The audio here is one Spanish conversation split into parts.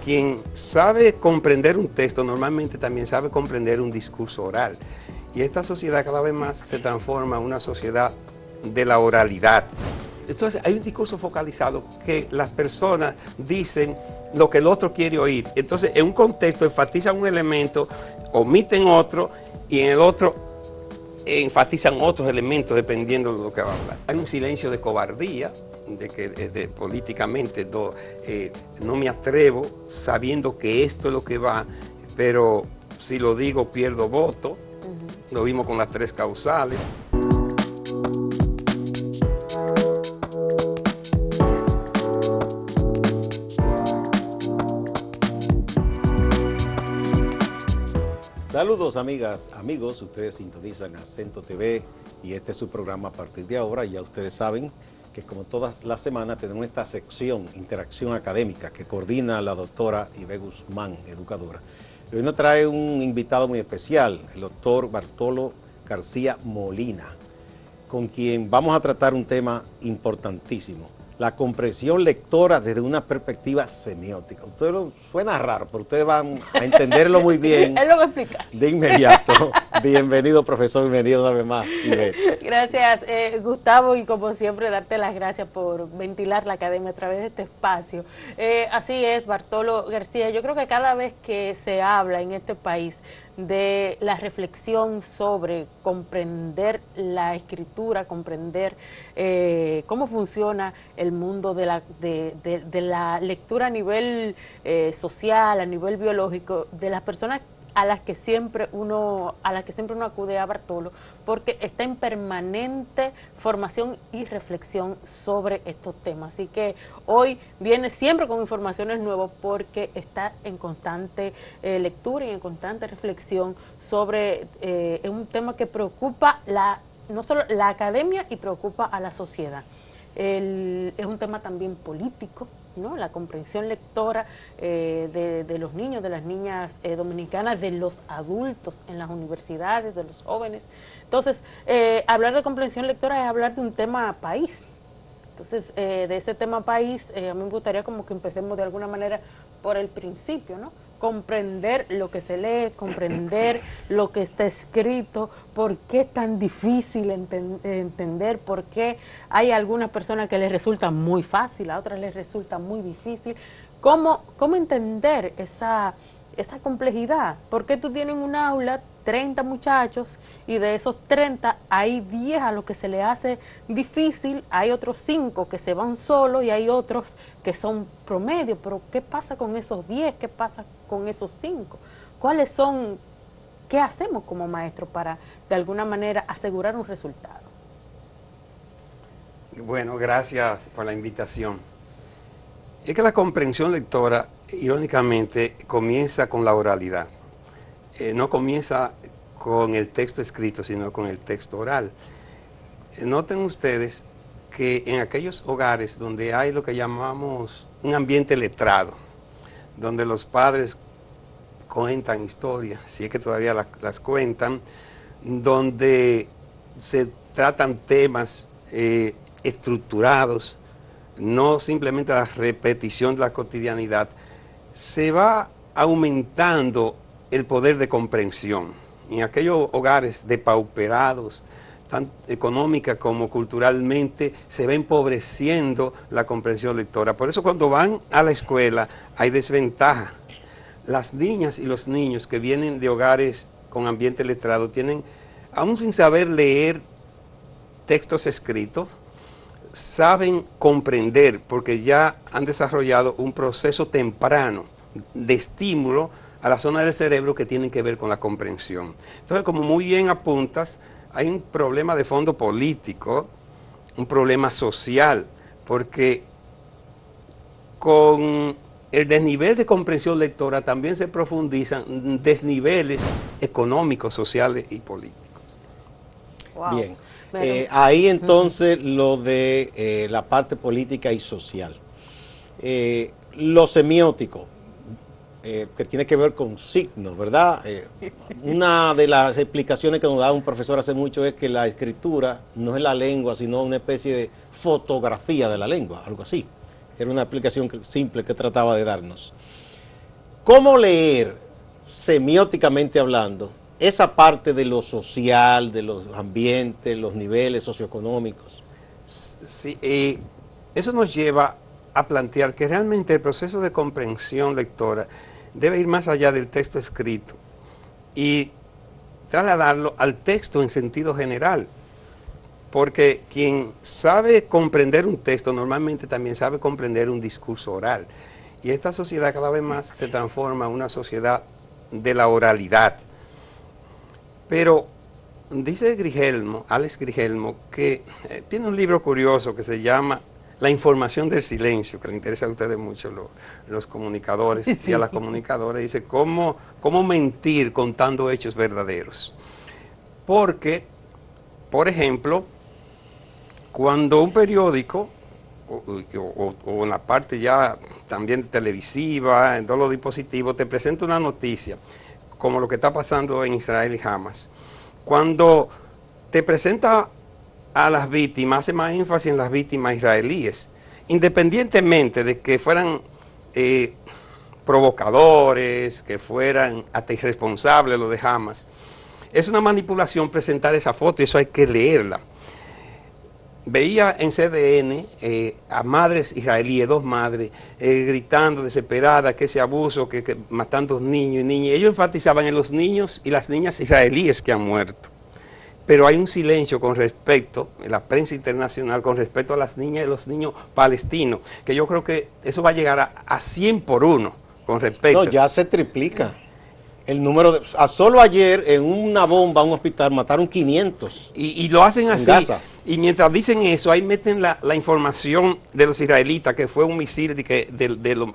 quien sabe comprender un texto normalmente también sabe comprender un discurso oral. Y esta sociedad cada vez más se transforma en una sociedad de la oralidad. Entonces hay un discurso focalizado que las personas dicen lo que el otro quiere oír. Entonces en un contexto enfatizan un elemento, omiten otro y en el otro enfatizan otros elementos dependiendo de lo que va a hablar. Hay un silencio de cobardía, de que políticamente no me atrevo sabiendo que esto es lo que va, pero si lo digo pierdo voto. Lo vimos con las 3 causales. Saludos amigas, amigos, ustedes sintonizan Acento TV y este es su programa a partir de ahora. Ya ustedes saben que como todas las semanas tenemos esta sección Interacción Académica que coordina la doctora Ibe Guzmán, educadora. Hoy nos trae un invitado muy especial, el doctor Bartolo García Molina, con quien vamos a tratar un tema importantísimo, la comprensión lectora desde una perspectiva semiótica. Ustedes lo suena raro, pero ustedes van a entenderlo muy bien. Él lo va a explicar. De inmediato. Bienvenido, profesor, bienvenido una vez más. Gracias, Gustavo, y como siempre, darte las gracias por ventilar la academia a través de este espacio. Así es, Bartolo García, yo creo que cada vez que se habla en este país de la reflexión sobre comprender la escritura, comprender cómo funciona el mundo de la lectura a nivel social, a nivel biológico, de las personas a las que siempre uno acude a Bartolo, porque está en permanente formación y reflexión sobre estos temas. Así que hoy viene siempre con informaciones nuevas porque está en constante lectura y en constante reflexión sobre un tema que preocupa no solo la academia y preocupa a la sociedad. Es un tema también político, ¿no? La comprensión lectora de los niños, de las niñas dominicanas, de los adultos en las universidades, de los jóvenes. Entonces, hablar de comprensión lectora es hablar de un tema país. Entonces, de ese tema país, a mí me gustaría como que empecemos de alguna manera por el principio, ¿no? Comprender lo que se lee, comprender lo que está escrito, por qué es tan difícil entender, por qué hay algunas personas que les resulta muy fácil, a otras les resulta muy difícil. ¿Cómo entender esa complejidad? ¿Por qué tú tienes un aula, 30 muchachos, y de esos 30 hay 10 a los que se le hace difícil, hay otros 5 que se van solos y hay otros que son promedio? Pero ¿qué pasa con esos 10? ¿Qué pasa con esos 5? ¿Qué hacemos como maestros para de alguna manera asegurar un resultado? Bueno, gracias por la invitación. Es que la comprensión lectora, irónicamente, comienza con la oralidad. No comienza con el texto escrito, sino con el texto oral. Noten ustedes que en aquellos hogares donde hay lo que llamamos un ambiente letrado, donde los padres cuentan historias, si es que todavía las cuentan, donde se tratan temas estructurados, no simplemente la repetición de la cotidianidad, se va aumentando el poder de comprensión. En aquellos hogares depauperados, tanto económica como culturalmente, se va empobreciendo la comprensión lectora. Por eso cuando van a la escuela hay desventaja. Las niñas y los niños que vienen de hogares con ambiente letrado tienen, aún sin saber leer textos escritos, saben comprender porque ya han desarrollado un proceso temprano de estímulo a la zona del cerebro que tienen que ver con la comprensión. Entonces, como muy bien apuntas, hay un problema de fondo político, un problema social, porque con el desnivel de comprensión lectora también se profundizan desniveles económicos, sociales y políticos. Wow. Bien, ahí entonces lo de la parte política y social. Lo semiótico, que tiene que ver con signos, ¿verdad? Una de las explicaciones que nos da un profesor hace mucho es que la escritura no es la lengua, sino una especie de fotografía de la lengua, algo así. Era una explicación simple que trataba de darnos. ¿Cómo leer, semióticamente hablando, esa parte de lo social, de los ambientes, los niveles socioeconómicos? Sí, eso nos lleva a plantear que realmente el proceso de comprensión lectora debe ir más allá del texto escrito y trasladarlo al texto en sentido general. Porque quien sabe comprender un texto normalmente también sabe comprender un discurso oral. Y esta sociedad cada vez más se transforma en una sociedad de la oralidad. Pero dice Grigelmo, Alex Grigelmo, que tiene un libro curioso que se llama La información del silencio, que le interesa a ustedes mucho los comunicadores y a las comunicadoras. Dice, ¿cómo mentir contando hechos verdaderos? Porque, por ejemplo, cuando un periódico, o en la parte ya también televisiva, en todos los dispositivos, te presenta una noticia, como lo que está pasando en Israel y Hamas, cuando te presenta a las víctimas, hace más énfasis en las víctimas israelíes, independientemente de que fueran provocadores, que fueran hasta irresponsables los de Hamas. Es una manipulación presentar esa foto y eso hay que leerla. Veía en CDN a madres israelíes, 2 madres, gritando desesperadas que ese abuso, que matando niños y niñas. Ellos enfatizaban en los niños y las niñas israelíes que han muerto. Pero hay un silencio con respecto, en la prensa internacional, con respecto a las niñas y los niños palestinos, que yo creo que eso va a llegar a 100 por 1 con respecto. No, ya se triplica. El número solo ayer en una bomba a un hospital mataron 500. Y lo hacen así. Gaza. Y mientras dicen eso, ahí meten la información de los israelitas, que fue un misil,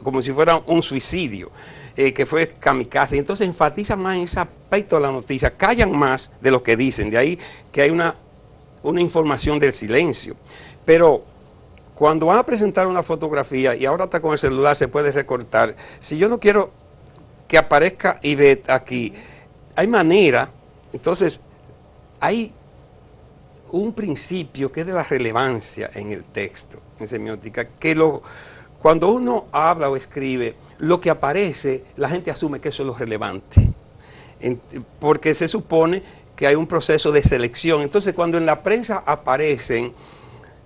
como si fuera un suicidio, que fue kamikaze. Entonces enfatizan más en ese aspecto de la noticia, callan más de lo que dicen. De ahí que hay una información del silencio. Pero cuando van a presentar una fotografía, y ahora está con el celular, se puede recortar. Si yo no quiero que aparezca Ivette aquí, hay manera. Entonces, hay un principio que es de la relevancia en el texto, en semiótica, que cuando uno habla o escribe, lo que aparece, la gente asume que eso es lo relevante, porque se supone que hay un proceso de selección. Entonces, cuando en la prensa aparecen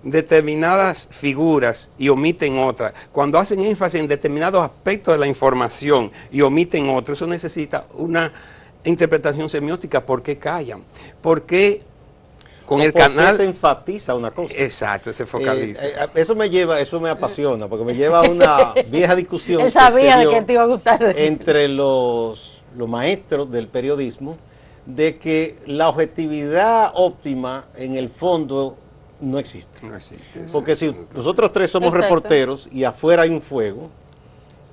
determinadas figuras y omiten otras, cuando hacen énfasis en determinados aspectos de la información y omiten otros, eso necesita una interpretación semiótica. ¿Por qué callan? ¿Por qué con el canal se enfatiza una cosa? Exacto, se focaliza. Eso me apasiona, porque me lleva a una vieja discusión. Él sabía de que te iba a gustar. Entre los maestros del periodismo, de que la objetividad óptima en el fondo no existe. No existe. Porque si nosotros 3 somos Exacto. reporteros y afuera hay un fuego,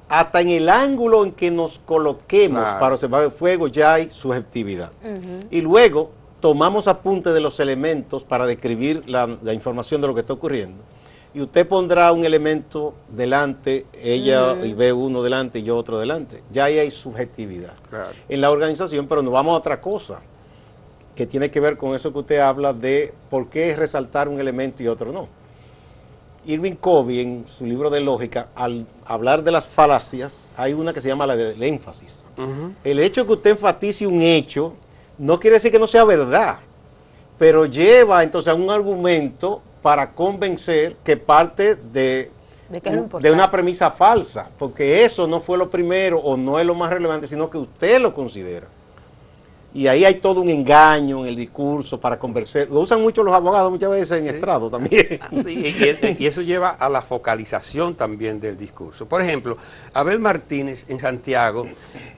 hasta en el ángulo en que nos coloquemos para observar el fuego ya hay subjetividad. Y luego tomamos apunte de los elementos para describir la información de lo que está ocurriendo. Y usted pondrá un elemento delante, ella y ve uno delante y yo otro delante. Ya ahí hay subjetividad en la organización, pero nos vamos a otra cosa, que tiene que ver con eso que usted habla de por qué resaltar un elemento y otro no. Irving Covey, en su libro de lógica, al hablar de las falacias, hay una que se llama la del énfasis. El hecho de que usted enfatice un hecho no quiere decir que no sea verdad, pero lleva entonces a un argumento para convencer que parte de una premisa falsa, porque eso no fue lo primero o no es lo más relevante, sino que usted lo considera. Y ahí hay todo un engaño en el discurso para convencer. Lo usan mucho los abogados muchas veces en estrado también. Sí, y eso lleva a la focalización también del discurso. Por ejemplo, Abel Martínez en Santiago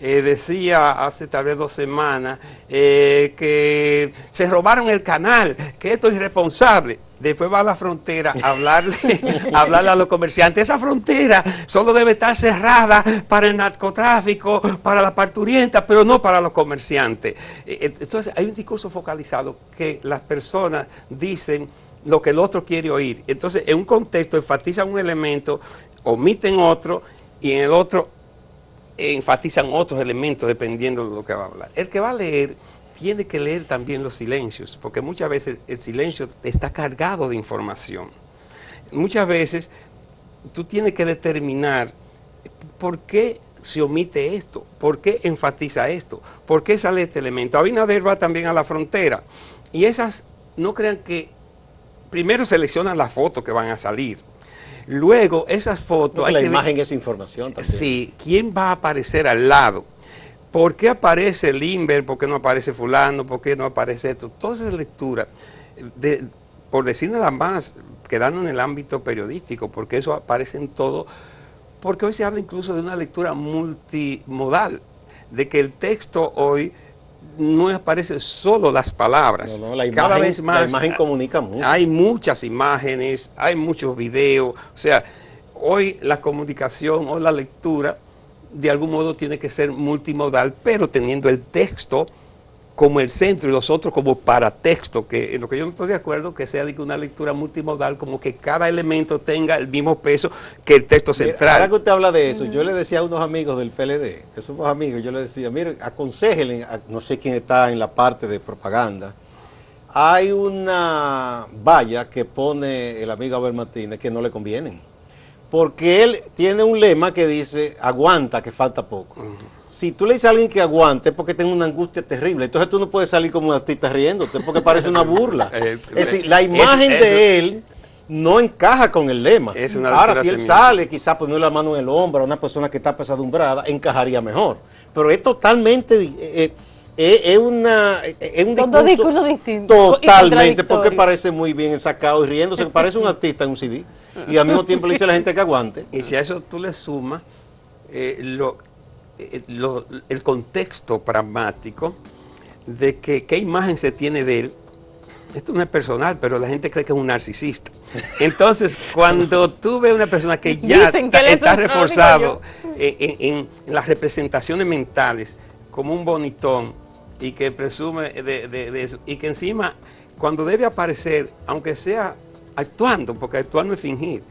decía hace tal vez 2 semanas que se robaron el canal, que esto es irresponsable. Después va a la frontera a hablarle a los comerciantes. Esa frontera solo debe estar cerrada para el narcotráfico, para la parturienta, pero no para los comerciantes. Entonces hay un discurso focalizado que las personas dicen lo que el otro quiere oír. Entonces en un contexto enfatizan un elemento, omiten otro y en el otro enfatizan otros elementos dependiendo de lo que va a hablar. El que va a leer tiene que leer también los silencios, porque muchas veces el silencio está cargado de información. Muchas veces tú tienes que determinar por qué se omite esto? ¿Por qué enfatiza esto? ¿Por qué sale este elemento? Abinader va también a la frontera. Y esas, no crean que primero seleccionan las fotos que van a salir. Luego, esas fotos... La imagen es información también. Sí, ¿quién va a aparecer al lado? ¿Por qué aparece Limber? ¿Por qué no aparece fulano? ¿Por qué no aparece esto? Todas esas lecturas, por decir nada más, quedando en el ámbito periodístico, porque eso aparece en todo, porque hoy se habla incluso de una lectura multimodal, de que el texto hoy no aparecen solo las palabras. No, la imagen, cada vez más la imagen comunica mucho. Hay muchas imágenes, hay muchos videos. O sea, hoy la comunicación o la lectura de algún modo tiene que ser multimodal, pero teniendo el texto como el centro y los otros como paratexto, que en lo que yo no estoy de acuerdo que sea de que una lectura multimodal, como que cada elemento tenga el mismo peso que el texto central. Ahora que usted habla de eso, yo le decía a unos amigos del PLD, que somos amigos, yo le decía, mire, aconséjenle, no sé quién está en la parte de propaganda, hay una valla que pone el amigo Abel Martínez que no le convienen, porque él tiene un lema que dice, aguanta que falta poco. Si tú le dices a alguien que aguante es porque tiene una angustia terrible, entonces tú no puedes salir como un artista riéndote porque parece una burla. Es decir, la imagen de él no encaja con el lema. Ahora, si él sale, quizás poniendo la mano en el hombro a una persona que está apesadumbrada, encajaría mejor. Pero es totalmente... Son dos discursos distintos. Totalmente, porque parece muy bien sacado y riéndose, parece un artista en un CD. Y al mismo tiempo le dice a la gente que aguante. Y si a eso tú le sumas el contexto pragmático de que qué imagen se tiene de él. Esto no es personal, pero la gente cree que es un narcisista. Entonces, cuando tú ves una persona que ya está reforzado en las representaciones mentales como un bonitón y que presume de eso, y que encima, cuando debe aparecer, aunque sea actuando, porque actuar no es fingir,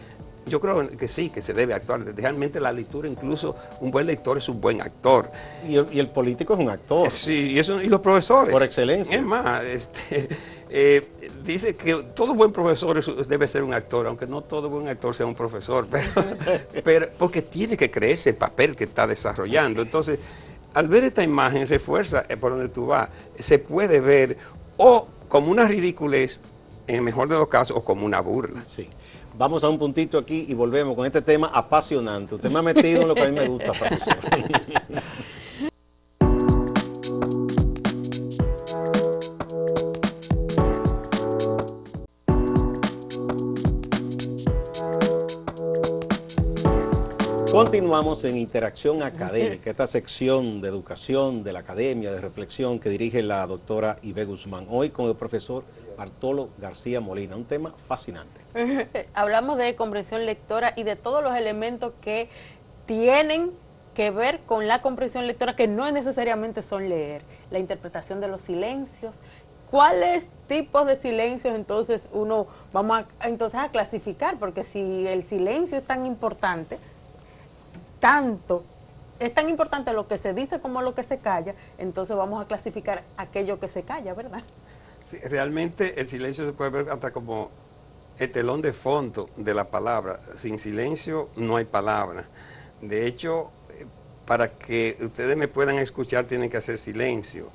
yo creo que sí, que se debe actuar. Realmente la lectura, incluso un buen lector es un buen actor. Y el político es un actor. Sí, y los profesores. Por excelencia. Es más, dice que todo buen profesor debe ser un actor, aunque no todo buen actor sea un profesor, pero porque tiene que creerse el papel que está desarrollando. Entonces, al ver esta imagen, refuerza por donde tú vas. Se puede ver o como una ridiculez, en el mejor de los casos, o como una burla. Sí. Vamos a un puntito aquí y volvemos con este tema apasionante. Usted me ha metido en lo que a mí me gusta, profesor. Continuamos en Interacción Académica, esta sección de educación, de la academia, de reflexión que dirige la doctora Ibe Guzmán. Hoy con el profesor Bartolo García Molina, un tema fascinante. Hablamos de comprensión lectora y de todos los elementos que tienen que ver con la comprensión lectora, que no necesariamente son leer, la interpretación de los silencios. ¿Cuáles tipos de silencios entonces vamos a clasificar? Porque si el silencio es tan importante, es tan importante lo que se dice como lo que se calla, entonces vamos a clasificar aquello que se calla, ¿verdad? Sí, realmente el silencio se puede ver hasta como el telón de fondo de la palabra. Sin silencio no hay palabra. De hecho, para que ustedes me puedan escuchar tienen que hacer silencio.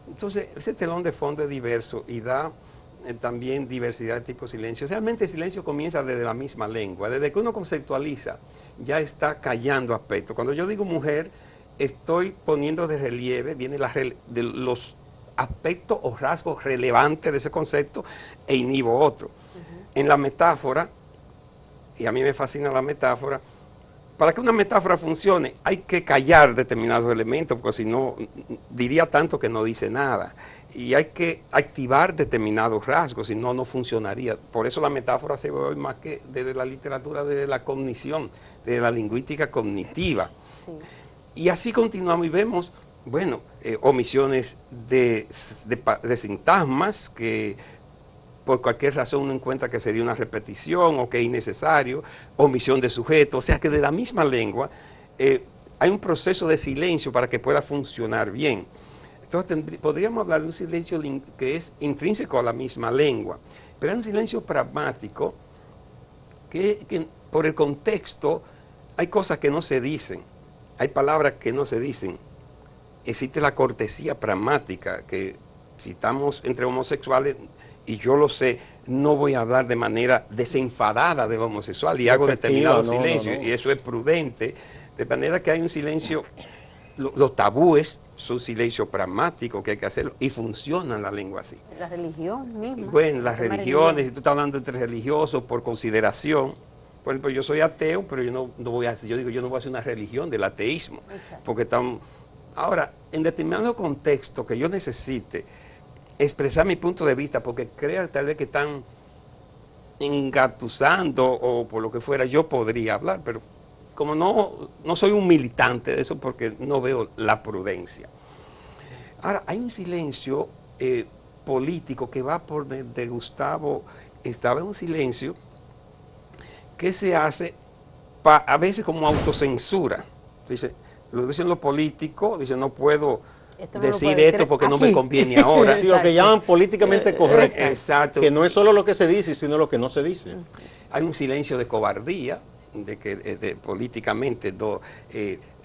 Entonces, ese telón de fondo es diverso y da también diversidad de tipos de silencio. Realmente el silencio comienza desde la misma lengua. Desde que uno conceptualiza, ya está callando aspectos. Cuando yo digo mujer, estoy poniendo de relieve, viene de los aspectos o rasgos relevantes de ese concepto e inhibo otro. En la metáfora, y a mí me fascina la metáfora, para que una metáfora funcione hay que callar determinados elementos, porque si no, diría tanto que no dice nada. Y hay que activar determinados rasgos, si no, no funcionaría. Por eso la metáfora se ve hoy más que desde la literatura, desde la cognición, desde la lingüística cognitiva. Sí. Y así continuamos y vemos, bueno, omisiones de sintagmas que por cualquier razón uno encuentra que sería una repetición o que es innecesario, omisión de sujeto, o sea que de la misma lengua hay un proceso de silencio para que pueda funcionar bien. Entonces podríamos hablar de un silencio que es intrínseco a la misma lengua, pero es un silencio pragmático que por el contexto hay cosas que no se dicen hay palabras que no se dicen. Existe la cortesía pragmática, que si estamos entre homosexuales, y yo lo sé, no voy a hablar de manera desenfadada del homosexual y hago determinado silencio, y eso es prudente, de manera que hay un silencio, los tabúes son silencio pragmático que hay que hacerlo, y funciona la lengua así. La religión misma. Bueno, las religiones, si tú estás hablando entre religiosos por consideración, por ejemplo, yo soy ateo, pero yo no voy a hacer una religión del ateísmo, porque están... Ahora, en determinado contexto que yo necesite expresar mi punto de vista, porque crean tal vez que están engatusando o por lo que fuera, yo podría hablar, pero como no soy un militante de eso, porque no veo la prudencia. Ahora, hay un silencio político que va por de Gustavo, estaba en un silencio que se hace a veces como autocensura. Dice, lo dicen los políticos, dicen no puedo decir esto porque no me conviene ahora. Sí, lo que llaman políticamente correcto. Exacto. Que no es solo lo que se dice, sino lo que no se dice. Hay un silencio de cobardía, de que políticamente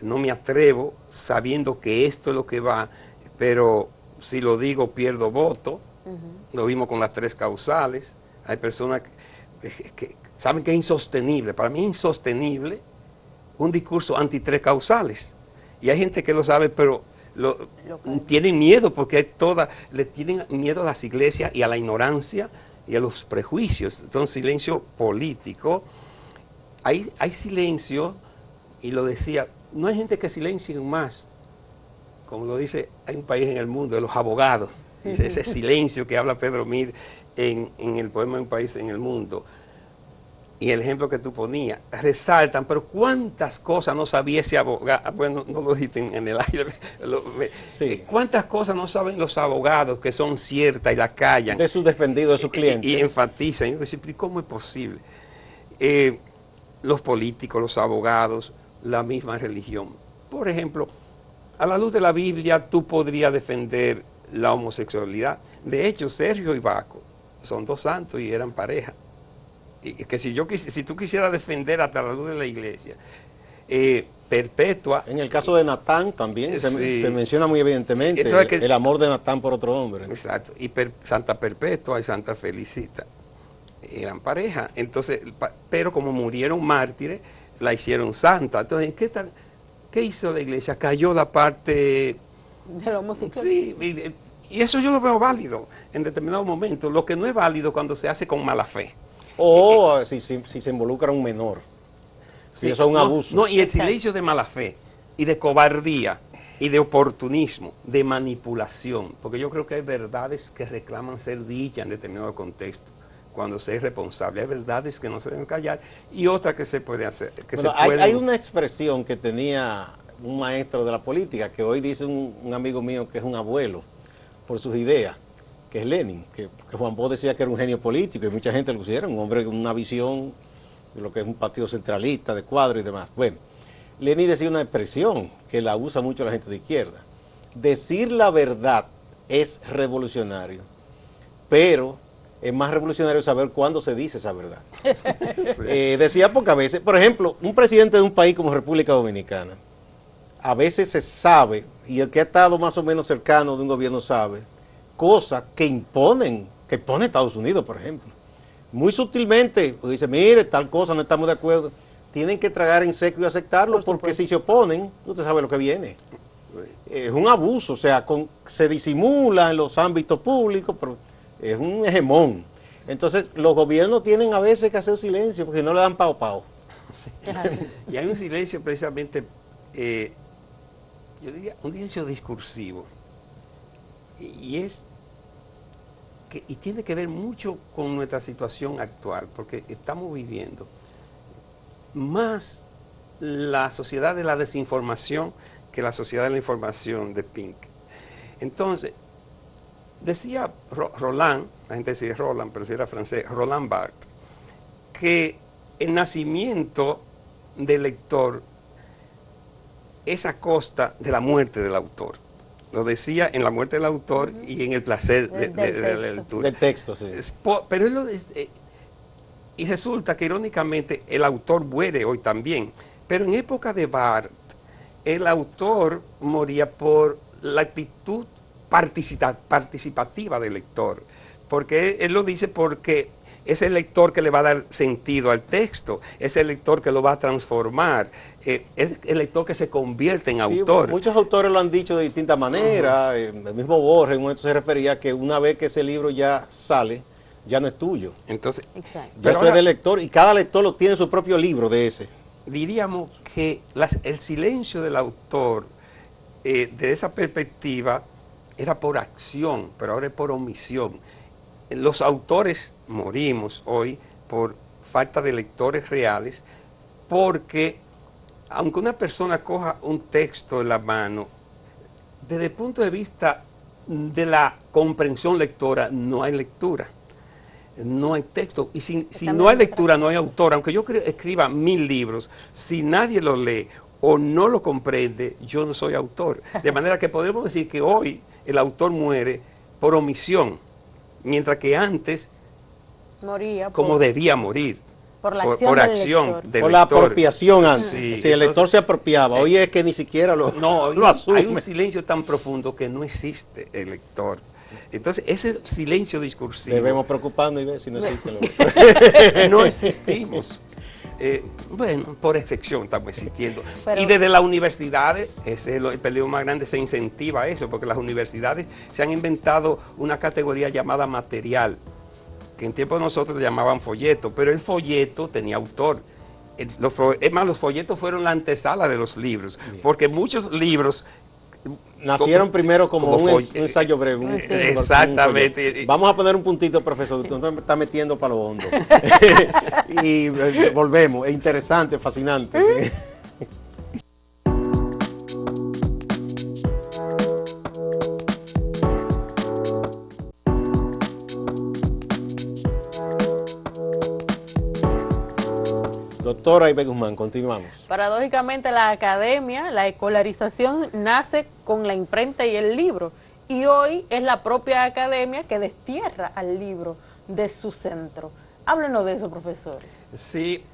no me atrevo, sabiendo que esto es lo que va, pero si lo digo pierdo voto. Lo vimos con las 3 causales. Hay personas que saben que es insostenible. Para mí es insostenible un discurso anti 3 causales. Y hay gente que lo sabe, pero tienen miedo porque le tienen miedo a las iglesias y a la ignorancia y a los prejuicios. Son silencio político. Hay silencio, y lo decía, no hay gente que silencie más. Como lo dice, hay un país en el mundo, de los abogados. Dice, ese silencio que habla Pedro Mir en el poema Un país en el mundo. Y el ejemplo que tú ponías, resaltan, pero cuántas cosas no sabía ese abogado, bueno, no lo dijiste en el aire, sí. Cuántas cosas no saben los abogados que son ciertas y las callan. De sus defendidos, de sus clientes. Y enfatizan, y decir, ¿cómo es posible? Los políticos, los abogados, la misma religión. Por ejemplo, a la luz de la Biblia, tú podrías defender la homosexualidad. De hecho, Sergio y Baco son 2 santos y eran pareja. Y que si tú quisieras defender hasta la luz de la iglesia, Perpetua. En el caso de Natán también se menciona muy evidentemente el amor de Natán por otro hombre. Exacto. Y Santa Perpetua y Santa Felicita eran pareja. Entonces, pero como murieron mártires, la hicieron santa. Entonces, ¿qué hizo la iglesia? Cayó la parte de la homosexualidad. Sí, y eso yo lo veo válido en determinados momentos. Lo que no es válido cuando se hace con mala fe. O si se involucra un menor. Si eso es un abuso. No, y el silencio de mala fe, y de cobardía, y de oportunismo, de manipulación. Porque yo creo que hay verdades que reclaman ser dichas en determinado contexto, cuando se es responsable. Hay verdades que no se deben callar, y otras que se pueden hacer. Hay una expresión que tenía un maestro de la política, que hoy dice un amigo mío que es un abuelo, por sus ideas, que es Lenin, que Juan Bosch decía que era un genio político, y mucha gente lo considera un hombre con una visión de lo que es un partido centralista, de cuadro y demás. Bueno, Lenin decía una expresión que la usa mucho la gente de izquierda. Decir la verdad es revolucionario, pero es más revolucionario saber cuándo se dice esa verdad. Decía porque a veces, por ejemplo, un presidente de un país como República Dominicana, a veces se sabe, y el que ha estado más o menos cercano de un gobierno sabe, cosas que pone Estados Unidos, por ejemplo. Muy sutilmente, pues dice, mire, tal cosa, no estamos de acuerdo. Tienen que tragar en seco y aceptarlo, porque si se oponen, usted sabe lo que viene. Es un abuso, o sea, se disimula en los ámbitos públicos, pero es un hegemón. Entonces, los gobiernos tienen a veces que hacer silencio, porque no le dan pao. Y hay un silencio precisamente, yo diría, un silencio discursivo. Y tiene que ver mucho con nuestra situación actual, porque estamos viviendo más la sociedad de la desinformación que la sociedad de la información de Pink. Entonces, decía Roland, la gente decía Roland, pero si era francés, Roland Barthes, que el nacimiento del lector es a costa de la muerte del autor. Lo decía en La muerte del autor y en El placer de la lectura. Del texto, sí. Pero él lo dice, y resulta que irónicamente el autor muere hoy también. Pero en época de Barthes, el autor moría por la actitud participativa del lector, porque él lo dice porque es el lector que le va a dar sentido al texto, es el lector que lo va a transformar, es el lector que se convierte en autor. Muchos autores lo han dicho de distintas maneras, el mismo Borges en un momento se refería a que una vez que ese libro ya sale, ya no es tuyo. Entonces, ya eso es del lector y cada lector lo tiene su propio libro de ese. Diríamos que el silencio del autor, de esa perspectiva, era por acción, pero ahora es por omisión. Los autores morimos hoy por falta de lectores reales, porque aunque una persona coja un texto en la mano, desde el punto de vista de la comprensión lectora, no hay lectura. No hay texto, y si no hay lectura, no hay autor. Aunque yo escriba 1000 libros, si nadie lo lee o no lo comprende, yo no soy autor. De manera que podemos decir que hoy el autor muere por omisión, mientras que antes moría como debía morir. Por la acción, del lector. Por la apropiación antes. Sí, si el lector se apropiaba, hoy es que ni siquiera lo asume. Hay un silencio tan profundo que no existe el lector. Entonces, ese silencio discursivo... Debemos preocuparnos y ver si no existe el lector. No existimos. Bueno, por excepción estamos existiendo. Y desde las universidades, ese es el peligro más grande, se incentiva a eso, porque las universidades se han inventado una categoría llamada material, que en tiempo de nosotros le llamaban folleto, pero el folleto tenía autor. Es más, los folletos fueron la antesala de los libros, porque muchos libros nacieron primero como un ensayo breve. Exactamente. Vamos a poner un puntito, profesor, usted me está metiendo para lo hondo. Y volvemos, es interesante, fascinante. ¿Sí? Doctora Ibe Guzmán, continuamos. Paradójicamente la academia, la escolarización nace con la imprenta y el libro, y hoy es la propia academia que destierra al libro de su centro. Háblenos de eso, profesor. Sí,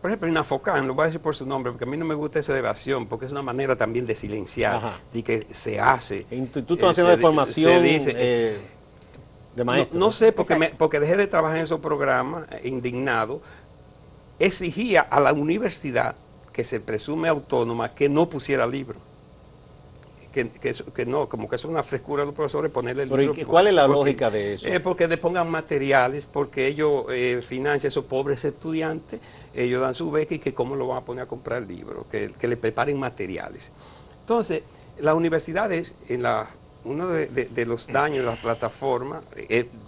por ejemplo, INAFOCAN, lo voy a decir por su nombre, porque a mí no me gusta esa evasión, porque es una manera también de silenciar, de que se hace. Instituto Nacional de Formación de Maestros. No sé, porque dejé de trabajar en esos programas, indignado, exigía a la universidad, que se presume autónoma, que no pusiera libro. Que no, como que es una frescura de los profesores ponerle libro. ¿Y cuál es la lógica de eso? Porque le pongan materiales, porque ellos financian a esos pobres estudiantes, ellos dan su beca y que cómo lo van a poner a comprar libros, que le preparen materiales. Entonces, las universidades, uno de los daños de las plataformas,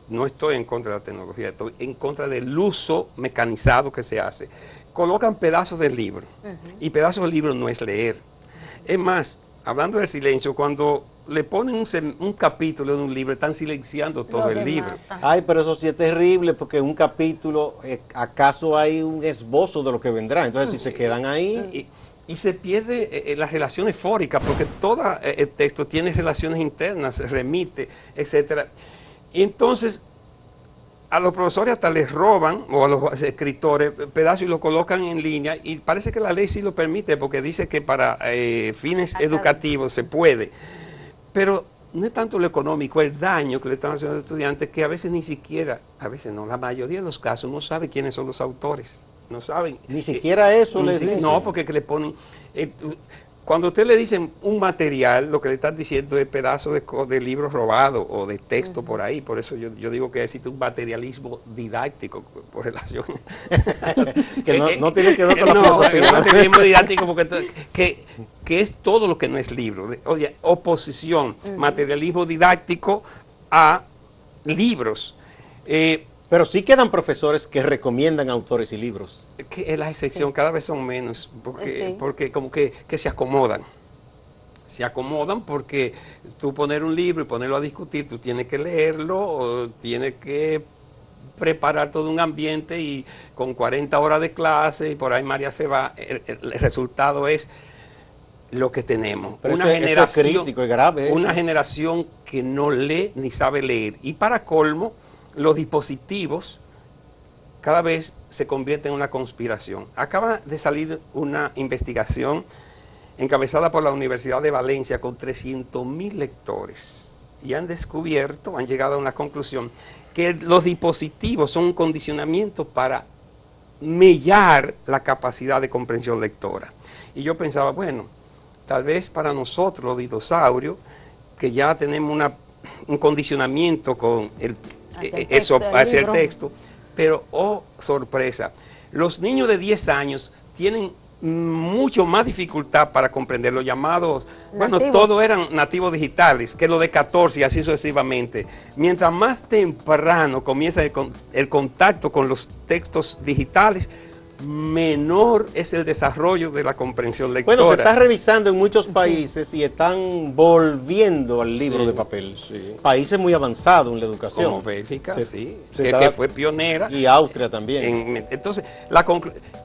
no estoy en contra de la tecnología, estoy en contra del uso mecanizado que se hace. Colocan pedazos del libro, y pedazos del libro no es leer. Es más, hablando del silencio, cuando le ponen un capítulo de un libro, están silenciando todo el libro. Ay, pero eso sí es terrible, porque un capítulo, ¿acaso hay un esbozo de lo que vendrá? Entonces, si se quedan ahí... Y se pierde las relaciones fóricas, porque todo el texto tiene relaciones internas, remite, etcétera. Y entonces a los profesores hasta les roban, o a los escritores, pedazos y lo colocan en línea, y parece que la ley sí lo permite, porque dice que para fines educativos se puede. Pero no es tanto lo económico, el daño que le están haciendo a los estudiantes, que a veces ni siquiera, a veces no, la mayoría de los casos no sabe quiénes son los autores. No saben. Ni siquiera eso les dicen. No, porque le ponen... cuando usted le dicen un material, lo que le están diciendo es pedazo de libros robados o de texto por ahí. Por eso yo digo que existe un materialismo didáctico por relación. Que no tiene que ver con la filosofía. Un materialismo didáctico porque que es todo lo que no es libro. Oye, oposición, materialismo didáctico a libros. Pero sí quedan profesores que recomiendan autores y libros. Que es la excepción, cada vez son menos, porque como que se acomodan. Se acomodan porque tú poner un libro y ponerlo a discutir, tú tienes que leerlo, o tienes que preparar todo un ambiente y con 40 horas de clase y por ahí María se va. El resultado es lo que tenemos. Pero una generación crítico y grave. Una generación que no lee ni sabe leer. Y para colmo, los dispositivos cada vez se convierten en una conspiración. Acaba de salir una investigación encabezada por la Universidad de Valencia, con 300.000 lectores. Y han descubierto, han llegado a una conclusión, que los dispositivos son un condicionamiento para mellar la capacidad de comprensión lectora. Y yo pensaba, bueno, tal vez para nosotros los dinosaurios, que ya tenemos un condicionamiento con hacia el texto, pero oh, sorpresa, los niños de 10 años tienen mucho más dificultad para comprender los llamados, bueno, todos eran nativos digitales, que los de 14 y así sucesivamente. Mientras más temprano comienza el contacto con los textos digitales, menor es el desarrollo de la comprensión lectora. Bueno, se está revisando en muchos países y están volviendo al libro de papel. Sí. Países muy avanzados en la educación. Como Bélgica, que fue pionera. Y Austria también. Entonces,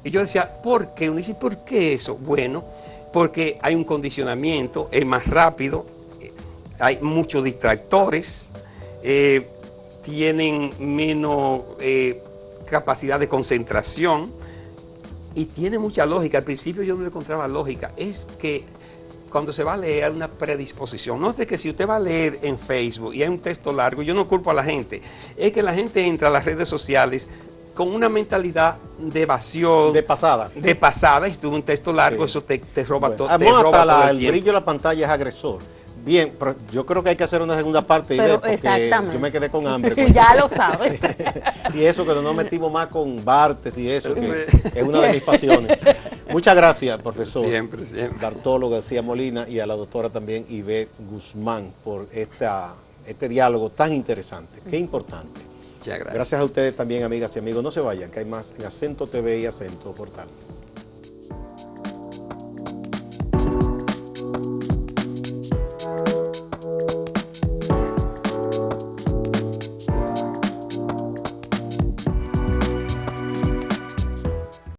y yo decía, ¿por qué? Uno dice, ¿por qué eso? Bueno, porque hay un condicionamiento, es más rápido, hay muchos distractores, tienen menos capacidad de concentración. Y tiene mucha lógica. Al principio yo no le encontraba lógica. Es que cuando se va a leer hay una predisposición. No es de que si usted va a leer en Facebook y hay un texto largo, yo no culpo a la gente. Es que la gente entra a las redes sociales con una mentalidad de evasión. De pasada. De pasada. Y si tuvo un texto largo, eso te roba todo el tiempo. Brillo de la pantalla es agresor. Bien, pero yo creo que hay que hacer una segunda parte, porque yo me quedé con hambre. Ya lo sabes. Y eso que no nos metimos más con Bartes y eso, que es una de mis pasiones. Muchas gracias, profesor. Siempre. Bartolo García Molina, y a la doctora también, Ivette Guzmán, por este diálogo tan interesante. Qué importante. Muchas gracias. Gracias a ustedes también, amigas y amigos. No se vayan, que hay más en Acento TV y Acento Portal.